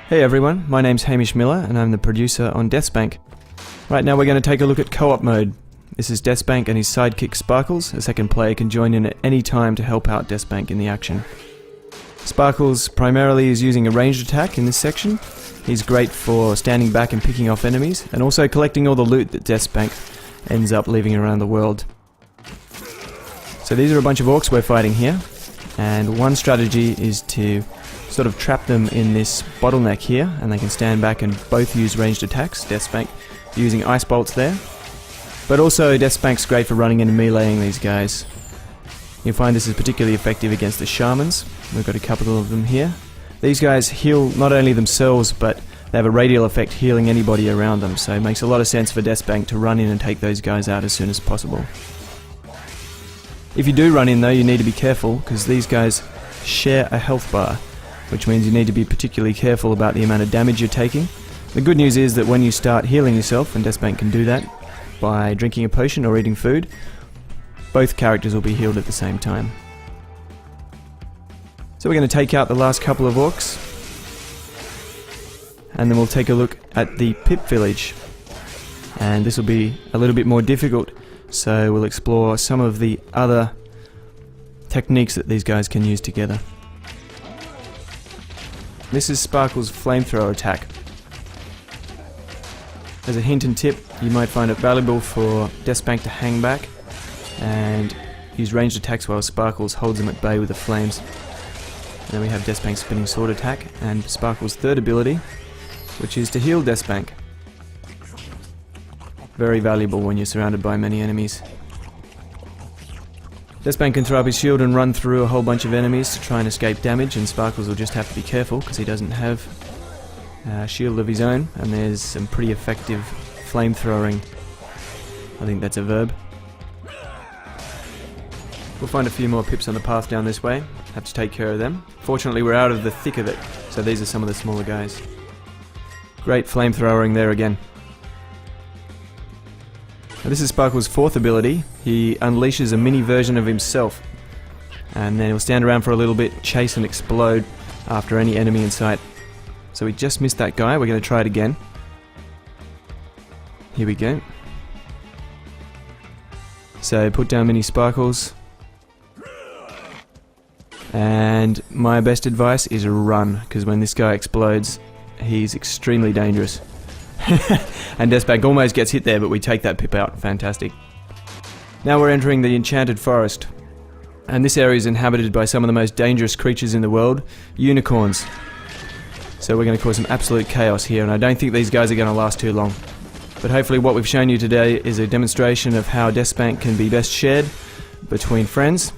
Hey everyone, my name's Hamish Miller and I'm the producer on DeathSpank. Right now we're going to take a look at co-op mode. This is DeathSpank and his sidekick Sparkles. A second player can join in at any time to help out DeathSpank in the action. Sparkles primarily is using a ranged attack in this section. He's great for standing back and picking off enemies, and also collecting all the loot that DeathSpank ends up leaving around the world. So these are a bunch of orcs we're fighting here, and one strategy is to sort of trap them in this bottleneck here, and they can stand back and both use ranged attacks. DeathSpank using ice bolts there, but also DeathSpank's great for running in and meleeing these guys. You'll find this is particularly effective against the shamans. We've got a couple of them here. These guys heal not only themselves, but they have a radial effect healing anybody around them, so it makes a lot of sense for DeathSpank to run in and take those guys out as soon as possible. If you do run in though, you need to be careful, because these guys share a health bar, which means you need to be particularly careful about the amount of damage you're taking. The good news is that when you start healing yourself, and DeathSpank can do that by drinking a potion or eating food, both characters will be healed at the same time. So we're going to take out the last couple of orcs, and then we'll take a look at the Pip village. And this will be a little bit more difficult, so we'll explore some of the other techniques that these guys can use together. This is Sparkle's flamethrower attack. As a hint and tip, you might find it valuable for DeathSpank to hang back and use ranged attacks while Sparkles holds them at bay with the flames. And then we have DeathSpank's spinning sword attack and Sparkle's third ability, which is to heal DeathSpank. Very valuable when you're surrounded by many enemies. DeathSpank can throw up his shield and run through a whole bunch of enemies to try and escape damage, and Sparkles will just have to be careful because he doesn't have a shield of his own, and there's some pretty effective flamethrowing. I think that's a verb. We'll find a few more pips on the path down this way. Have to take care of them. Fortunately we're out of the thick of it, so these are some of the smaller guys. Great flamethrowing there again. Now this is Sparkle's fourth ability. He unleashes a mini version of himself, and then he'll stand around for a little bit, chase and explode after any enemy in sight. So we just missed that guy. We're going to try it again. Here we go. So put down mini Sparkles, and my best advice is run, because when this guy explodes he's extremely dangerous. And DeathSpank almost gets hit there, but we take that pip out. Fantastic. Now we're entering the Enchanted Forest, and this area is inhabited by some of the most dangerous creatures in the world, unicorns. So we're going to cause some absolute chaos here, and I don't think these guys are going to last too long. But hopefully what we've shown you today is a demonstration of how DeathSpank can be best shared between friends,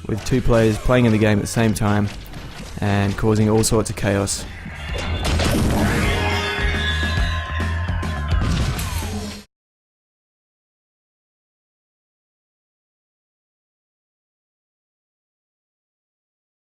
with two players playing in the game at the same time and causing all sorts of chaos.